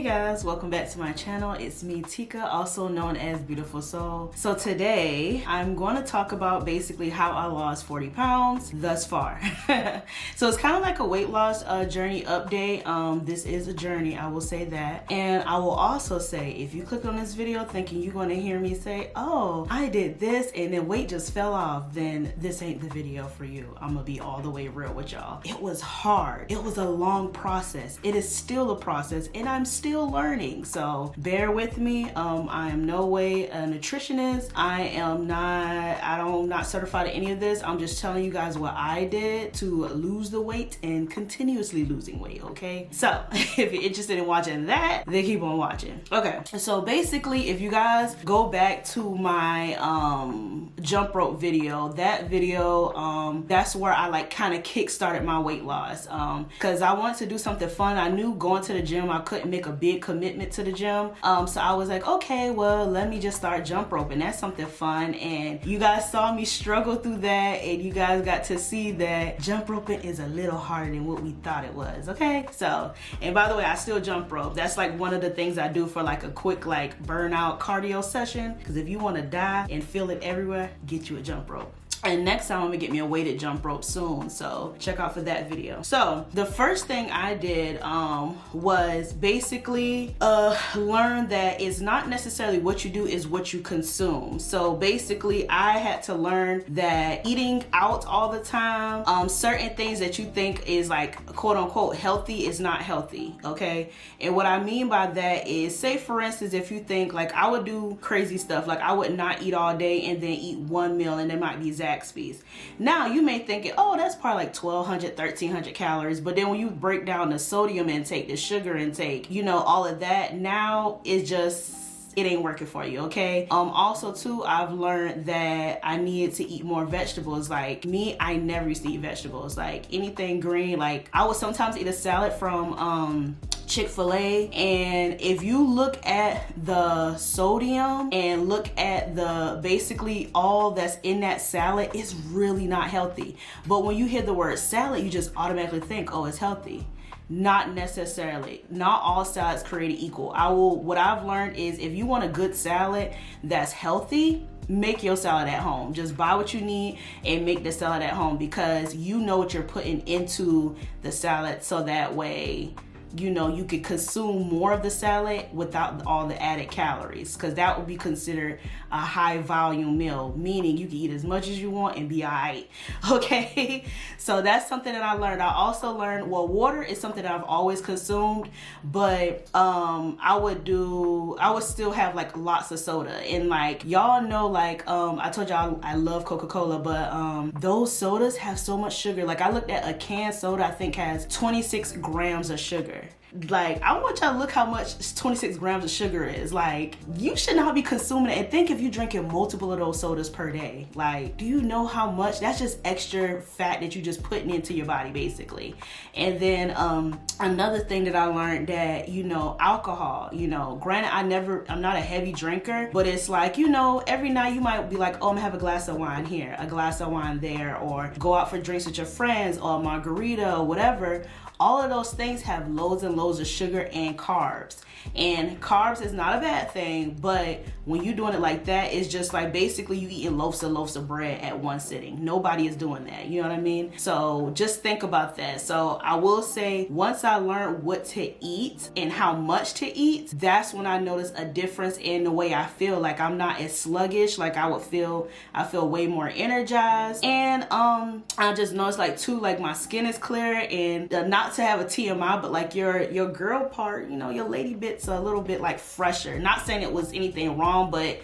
guys, welcome back to my channel. It's me, Tika, also known as Beautiful Soul. So today I'm going to talk about basically how I lost 40 pounds thus far. So it's kind of like a weight loss journey update. This is a journey, I will say that. And I will also say, if you click on this video thinking you're going to hear me say, oh, I did this and then weight just fell off, then this ain't the video for you. I'm gonna be all the way real with y'all. It was hard. It was a long process. It is still a process and I'm still learning. So bear with me. I am no way a nutritionist. I'm not certified in any of this. I'm just telling you guys what I did to lose the weight and continuously losing weight, okay? So if you're interested in watching that, then keep on watching. Okay, so basically if you guys go back to my jump rope video, that video, that's where I like kind of kick-started my weight loss because I wanted to do something fun. I knew going to the gym, I couldn't make a big commitment to the gym. So I was like, okay, well, let me just start jump roping. That's something fun. And you guys saw me struggle through that and you guys got to see that jump roping is a little harder than what we thought it was, okay? So, and by the way, I still jump rope. That's like one of the things I do for like a quick like burnout cardio session. Because if you want to die and feel it everywhere, get you a jump rope. And next time I'm gonna get me a weighted jump rope soon, so check out for that video. So the first thing I did was basically learn that it's not necessarily what you do, is what you consume. So basically I had to learn that eating out all the time, certain things that you think is like quote unquote healthy is not healthy, okay? And what I mean by that is, say for instance, if you think like I would do crazy stuff, like I would not eat all day and then eat one meal and there might be Zaxby's. Now you may think, oh, that's probably like 1,200, 1,300 calories. But then when you break down the sodium intake, the sugar intake, you know, all of that, now it's just, it ain't working for you, okay? Also too, I've learned that I needed to eat more vegetables. Like me, I never used to eat vegetables. Like anything green, like I would sometimes eat a salad from Chick-fil-A, and if you look at the sodium and look at the basically all that's in that salad, it's really not healthy. But when you hear the word salad, you just automatically think, oh, it's healthy. Not necessarily. Not all salads created equal. What I've learned is if you want a good salad that's healthy, make your salad at home. Just buy what you need and make the salad at home, because you know what you're putting into the salad, so that way you know you could consume more of the salad without all the added calories, because that would be considered a high volume meal, meaning you can eat as much as you want and be all right, okay? So that's something that I learned. I also learned, well, water is something that I've always consumed, but I would still have like lots of soda. And like y'all know, like I told y'all I love Coca-Cola, but those sodas have so much sugar. Like I looked at a canned soda, I think has 26 grams of sugar. Like I want y'all to look how much 26 grams of sugar is. Like you should not be consuming it. And think if you're drinking multiple of those sodas per day, like do you know how much? That's just extra fat that you just putting into your body basically. And then another thing that I learned, that you know, alcohol, you know, granted I'm not a heavy drinker, but it's like, you know, every night you might be like, oh, I'm gonna have a glass of wine here, a glass of wine there, or go out for drinks with your friends, or a margarita or whatever. All of those things have loads and loads of sugar and carbs. And carbs is not a bad thing, but when you're doing it like that, it's just like basically you eating loaves of bread at one sitting. Nobody is doing that, you know what I mean? So just think about that. So I will say, once I learned what to eat and how much to eat, that's when I noticed a difference in the way I feel. Like I'm not as sluggish like I feel way more energized. And I just noticed like too, like my skin is clearer, and not to have a TMI, but like your girl part, you know, your lady bit's a little bit like fresher. Not saying it was anything wrong, but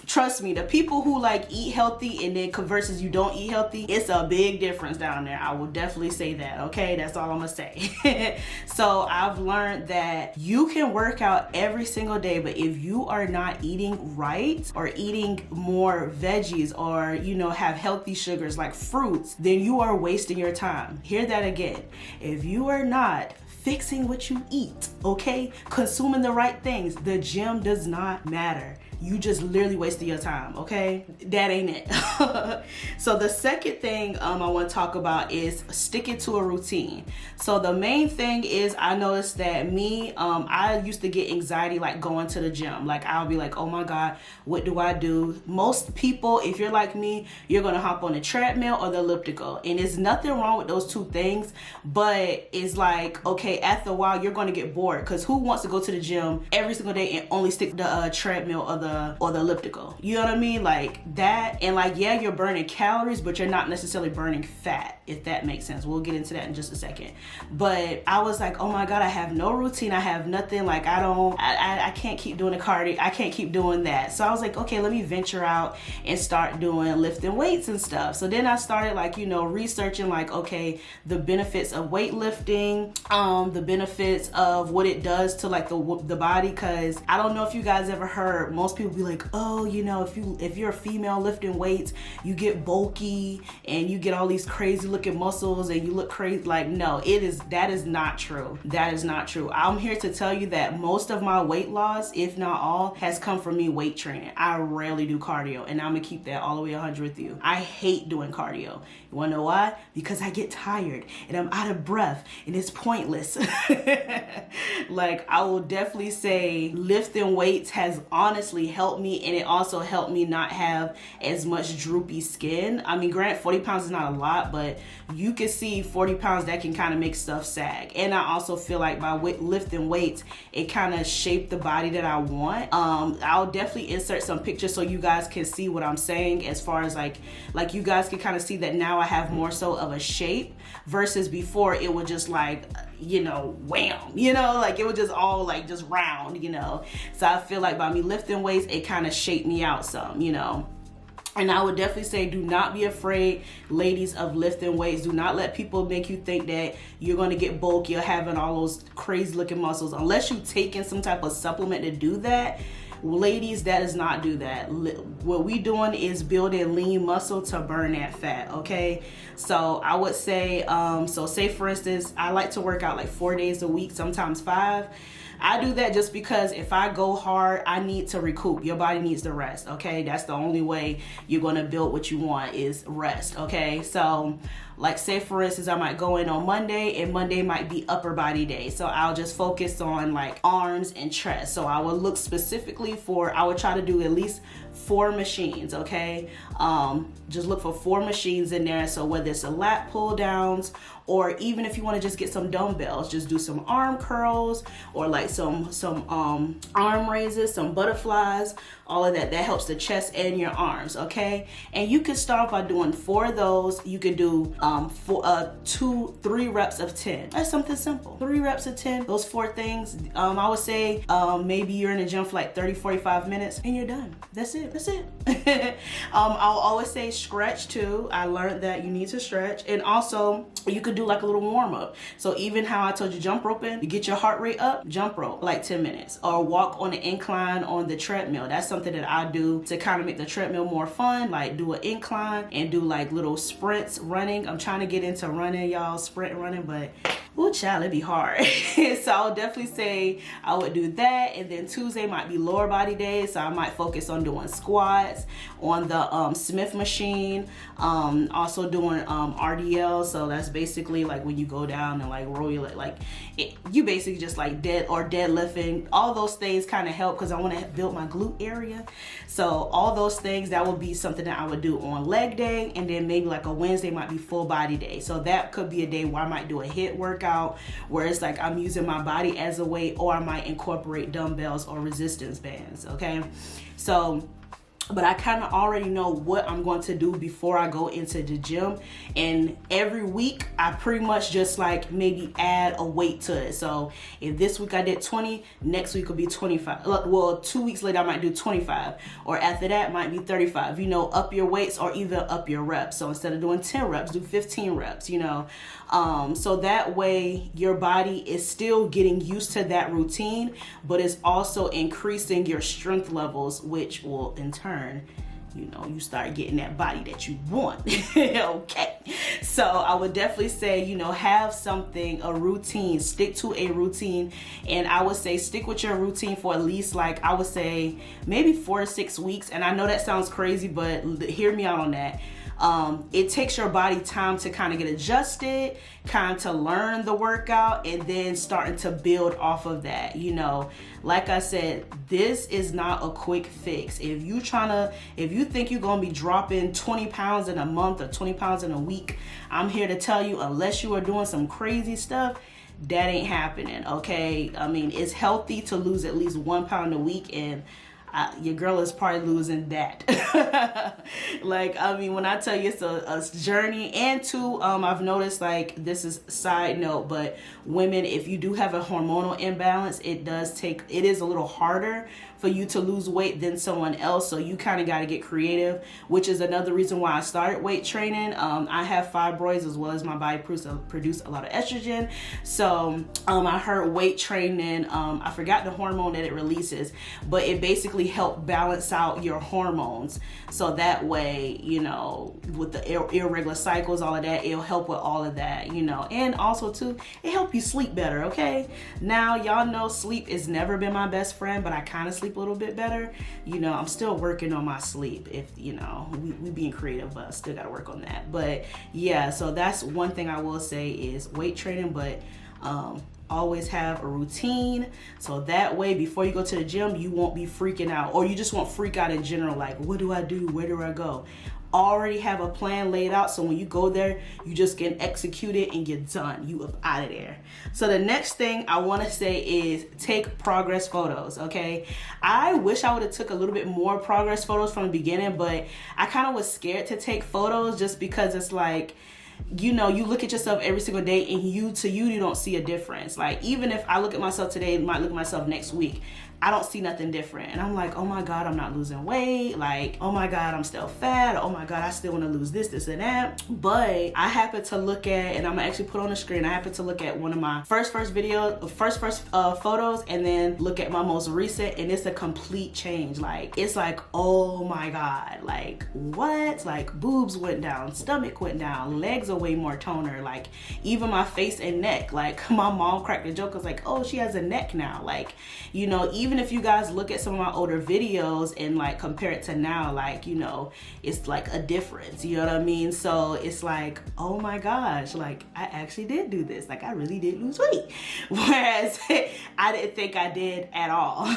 trust me, the people who like eat healthy and then versus you don't eat healthy, it's a big difference down there. I will definitely say that, okay? That's all I'm gonna say. So I've learned that you can work out every single day, but if you are not eating right, or eating more veggies, or you know, have healthy sugars like fruits, then you are wasting your time. Hear that again. If you are not fixing what you eat, okay, consuming the right things, the gym does not matter. you just literally wasted your time, okay? That ain't it. So the second thing I want to talk about is sticking to a routine. So the main thing is, I noticed that I used to get anxiety like going to the gym. Like I'll be like, oh my God, what do I do? Most people, if you're like me, you're gonna hop on the treadmill or the elliptical, and there's nothing wrong with those two things, but it's like, okay, after a while you're gonna get bored, because who wants to go to the gym every single day and only stick to the treadmill or the elliptical? You know what I mean? Like that. And like, yeah, you're burning calories, but you're not necessarily burning fat, if that makes sense. We'll get into that in just a second. But I was like, oh my God, I have no routine, I have nothing. Like I can't keep doing the cardio, I can't keep doing that. So I was like, okay, let me venture out and start doing lifting weights and stuff. So then I started like, you know, researching like, okay, the benefits of weightlifting, the benefits of what it does to like the body. Because I don't know if you guys ever heard, most people be like, oh, you know, if you're a female lifting weights, you get bulky and you get all these crazy looking muscles and you look crazy. Like, no, that is not true. That is not true. I'm here to tell you that most of my weight loss, if not all, has come from me weight training. I rarely do cardio, and I'm gonna keep that all the way 100 with you. I hate doing cardio. You wanna know why? Because I get tired and I'm out of breath and it's pointless. Like, I will definitely say lifting weights has honestly helped me, and it also helped me not have as much droopy skin. I mean, granted, 40 pounds is not a lot, but you can see 40 pounds that can kind of make stuff sag. And I also feel like by lifting weights, it kind of shaped the body that I want. I'll definitely insert some pictures so you guys can see what I'm saying, as far as like you guys can kind of see that now I have more so of a shape, versus before it was just like, you know, wham, you know, like it was just all like just round, you know. So I feel like by me lifting weights, it kind of shaped me out some, you know. And I would definitely say, do not be afraid, ladies, of lifting weights. Do not let people make you think that you're going to get bulky or having all those crazy looking muscles. Unless you've taken some type of supplement to do that, ladies, that does not do that. What we doing is building lean muscle to burn that fat, okay? So I would say, so say for instance, I like to work out like 4 days a week, sometimes 5. I do that just because if I go hard, I need to recoup. Your body needs to rest, okay? That's the only way you're gonna build what you want, is rest, okay? So like say for instance, I might go in on Monday, and Monday might be upper body day. So I'll just focus on like arms and chest. So I will look specifically I would try to do at least 4 machines, okay? Just look for 4 machines in there. So whether it's a lat pull downs, or even if you want to just get some dumbbells, just do some arm curls, or like some arm raises, some butterflies, all of that. That helps the chest and your arms, okay? And you can start by doing 4 of those. You could do 3 reps of 10. That's something simple. 3 reps of 10, those 4 things. I would say maybe you're in the gym for like 30-45 minutes and you're done. That's it. I'll always say stretch too. I learned that you need to stretch, and also you could do like a little warm up. So even how I told you jump roping, you get your heart rate up, jump rope like 10 minutes, or walk on an incline on the treadmill. That's something that I do to kind of make the treadmill more fun. Like do an incline and do like little sprints running. I'm trying to get into running, y'all, sprint running, but ooh, child, it'd be hard. So I'll definitely say I would do that. And then Tuesday might be lower body day, so I might focus on doing squats on the Smith machine, also doing RDL. So that's basically like when you go down and like roll your leg, you basically just like deadlifting. All those things kind of help because I want to build my glute area. So all those things, that would be something that I would do on leg day. And then maybe like a Wednesday might be full body day. So that could be a day where I might do a HIIT workout, where it's like I'm using my body as a weight, or I might incorporate dumbbells or resistance bands, okay? So, but I kind of already know what I'm going to do before I go into the gym. And every week I pretty much just like maybe add a weight to it. So if this week I did 20, next week will be 25. Well, 2 weeks later I might do 25, or after that it might be 35. You know, up your weights or even up your reps. So instead of doing 10 reps, do 15 reps, you know. So that way your body is still getting used to that routine, but it's also increasing your strength levels, which will in turn, you know, you start getting that body that you want. Okay. So I would definitely say, you know, have something, a routine, stick to a routine. And I would say stick with your routine for at least, like, I would say maybe 4 to 6 weeks. And I know that sounds crazy, but hear me out on that. It takes your body time to kind of get adjusted, kind of to learn the workout, and then starting to build off of that. You know, like I said, this is not a quick fix. If you think you're gonna be dropping 20 pounds in a month or 20 pounds in a week, I'm here to tell you, unless you are doing some crazy stuff, that ain't happening. Okay, I mean, it's healthy to lose at least 1 pound a week, and your girl is probably losing that. Like, I mean, when I tell you it's a journey. And two, I've noticed, like, this is side note, but women, if you do have a hormonal imbalance, it is a little harder for you to lose weight than someone else. So you kind of got to get creative, which is another reason why I started weight training. I have fibroids, as well as my body produce a lot of estrogen. So I heard weight training, I forgot the hormone that it releases, but it basically help balance out your hormones. So that way, you know, with the irregular cycles, all of that, it'll help with all of that, you know. And also too, it help you sleep better. Okay, now y'all know sleep has never been my best friend, but I kind of sleep a little bit better. You know, I'm still working on my sleep. If you know, we being creative, but I still got to work on that. But yeah, so that's one thing I will say is weight training, but always have a routine, so that way before you go to the gym, you won't be freaking out, or you just won't freak out in general, like, what do I do, where do I go? Already have a plan laid out, so when you go there, you just can execute it and get done. You up out of there. So the next thing I want to say is take progress photos. Okay, I wish I would have took a little bit more progress photos from the beginning, but I kind of was scared to take photos just because it's like, you know, you look at yourself every single day, and you don't see a difference. Like, even if I look at myself today and might look at myself next week, I don't see nothing different. And I'm like, oh my God, I'm not losing weight. Like, oh my God, I'm still fat. Oh my God, I still want to lose this and that. But I happen to look at, and I'm gonna actually put on the screen, I happen to look at one of my first photos, and then look at my most recent, and it's a complete change. Like, it's like, oh my God, like, what? Like, boobs went down, stomach went down, legs are way more toner. Like, even my face and neck, like, my mom cracked a joke, was like, oh, she has a neck now. Like, you know, even if you guys look at some of my older videos and like compare it to now, like, you know, it's like a difference, you know what I mean? So it's like, oh my gosh, like, I actually did do this. Like, I really did lose weight. Whereas I didn't think I did at all.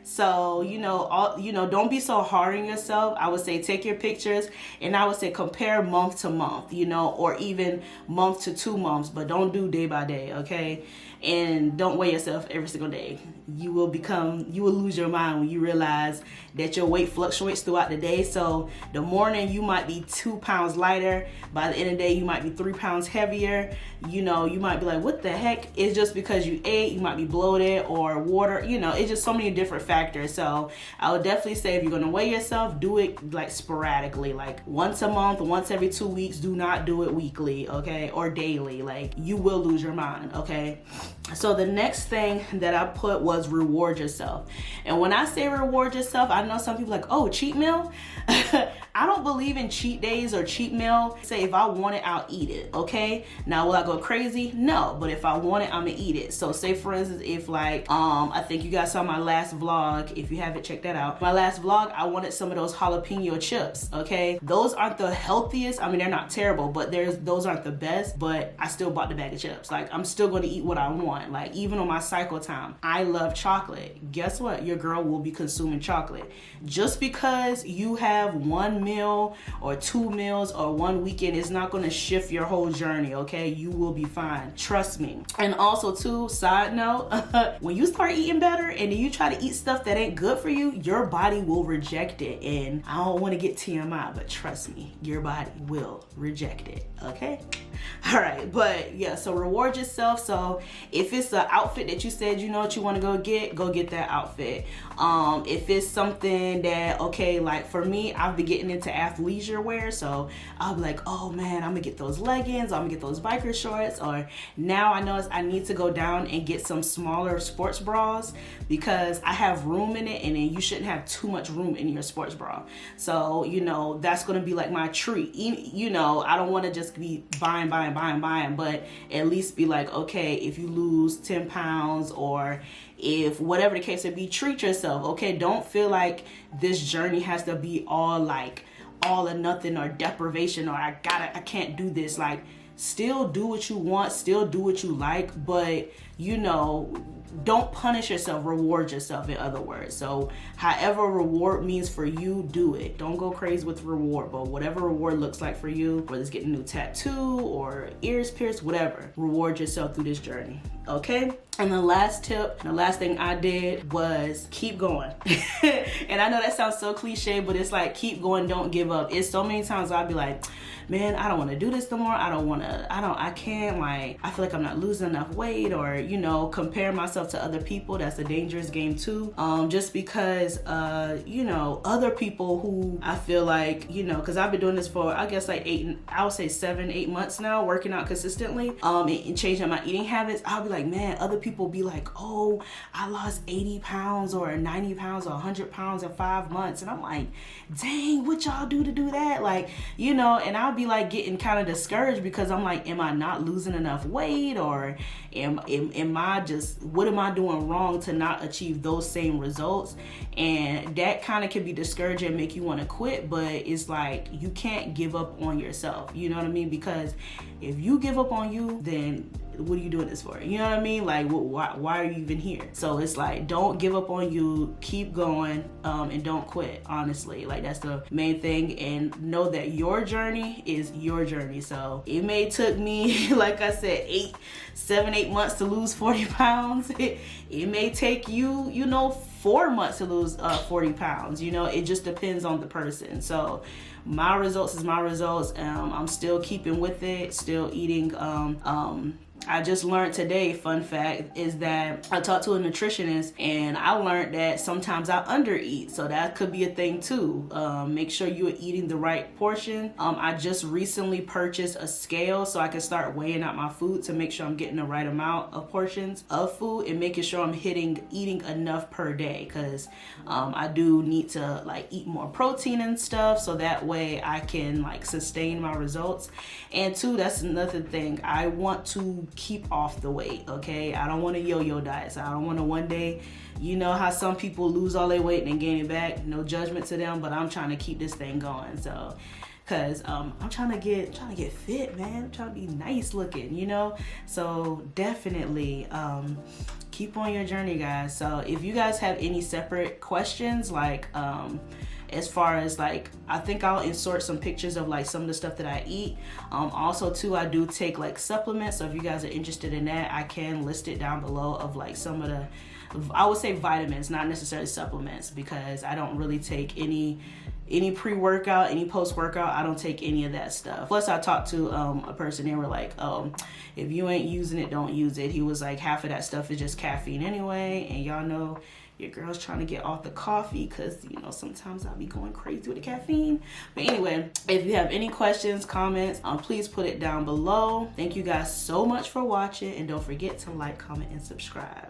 So, you know, don't be so hard on yourself. I would say take your pictures, and I would say compare month to month, you know, or even month to 2 months, but don't do day by day, okay? And don't weigh yourself every single day. You will lose your mind when you realize that your weight fluctuates throughout the day. So the morning you might be 2 pounds lighter. By the end of the day, you might be 3 pounds heavier. You know, you might be like, what the heck? It's just because you ate, you might be bloated or water, you know, it's just so many different factors. So I would definitely say if you're gonna weigh yourself, do it like sporadically, like once a month, once every 2 weeks. Do not do it weekly, okay, or daily. Like, you will lose your mind, okay? So the next thing that I put was reward yourself. And when I say reward yourself, I know some people like, oh, cheat meal? I don't believe in cheat days or cheat meal. Say if I want it, I'll eat it, okay? Now, will I go crazy? No, but if I want it, I'm gonna eat it. So say for instance, if like, I think you guys saw my last vlog. If you haven't, checked that out. My last vlog, I wanted some of those jalapeno chips, okay? Those aren't the healthiest. I mean, they're not terrible, but those aren't the best, but I still bought the bag of chips. Like, I'm still gonna eat what I want. Like, even on my cycle time, I love chocolate. Guess what? Your girl will be consuming chocolate. Just because you have 1 meal or 2 meals or 1 weekend is not going to shift your whole journey, okay? You will be fine. Trust me. And also too, side note, when you start eating better and then you try to eat stuff that ain't good for you, your body will reject it. And I don't want to get TMI, but trust me, your body will reject it, okay? All right, but yeah, so reward yourself. So if it's an outfit that you said you know what you want to go get that outfit. If it's something that, okay, like for me, I've been getting into athleisure wear, so I'll be like, oh man, I'm gonna get those leggings, I'm gonna get those biker shorts, or now I know I need to go down and get some smaller sports bras because I have room in it, and then you shouldn't have too much room in your sports bra. So, you know, that's gonna be like my treat. You know, I don't want to just be buying, but at least be like, okay, if you lose 10 pounds or if whatever the case may be, treat yourself. Okay, don't feel like this journey has to be all like all or nothing or deprivation or I can't do this. Like, still do what you want, still do what you like, but you know, don't punish yourself, reward yourself, in other words. So however reward means for you, do it. Don't go crazy with reward, but whatever reward looks like for you, whether it's getting a new tattoo or ears pierced, whatever, reward yourself through this journey. Okay? And the last tip, the last thing I did was keep going. And I know that sounds so cliche, but it's like, keep going, don't give up. It's so many times I'll be like, man, I don't want to do this no more. I can't, like, I feel like I'm not losing enough weight, or, you know, compare myself to other people. That's a dangerous game too. Just because, you know, other people who I feel like, you know, cause I've been doing this for, I guess like 7-8 months now, working out consistently, and changing my eating habits. I'll be like, man, other people be like, oh, I lost 80 pounds or 90 pounds or 100 pounds in 5 months. And I'm like, dang, what y'all do to do that? Like, you know, and I'll be like getting kind of discouraged because I'm like, am I not losing enough weight, or am I just, what am I doing wrong to not achieve those same results? And that kind of can be discouraging and make you want to quit, but it's like, you can't give up on yourself, you know what I mean? Because if you give up on you, then what are you doing this for? You know what I mean? Like, why are you even here? So it's like, don't give up on you, keep going, and don't quit, honestly. Like, that's the main thing. And know that your journey is your journey. So it may took me, like I said, 7-8 months to lose 40 pounds. It may take you, you know, 4 months to lose 40 pounds. You know, it just depends on the person. So my results is my results. I'm still keeping with it, still eating. I just learned today, fun fact, is that I talked to a nutritionist and I learned that sometimes I undereat. So that could be a thing too. Make sure you're eating the right portion. I just recently purchased a scale so I can start weighing out my food to make sure I'm getting the right amount of portions of food and making sure I'm eating enough per day, because I do need to like eat more protein and stuff so that way I can like sustain my results. And two, that's another thing. I want to keep off the weight, okay? I don't want a yo-yo diet. So I don't want to one day, you know how some people lose all their weight and then gain it back. No judgment to them, but I'm trying to keep this thing going. So, cause I'm trying to get fit, man. I'm trying to be nice looking, you know? So definitely keep on your journey, guys. So if you guys have any separate questions, like as far as like, I think I'll insert some pictures of like some of the stuff that I eat. Also too, I do take like supplements. So if you guys are interested in that, I can list it down below of like some of the, I would say vitamins, not necessarily supplements, because I don't really take any pre-workout, any post-workout. I don't take any of that stuff. Plus I talked to a person, they were like, if you ain't using it, don't use it. He was like, half of that stuff is just caffeine anyway, and y'all know your girl's trying to get off the coffee because, you know, sometimes I'll be going crazy with the caffeine. But anyway, if you have any questions, comments, please put it down below. Thank you guys so much for watching, and don't forget to like, comment, and subscribe.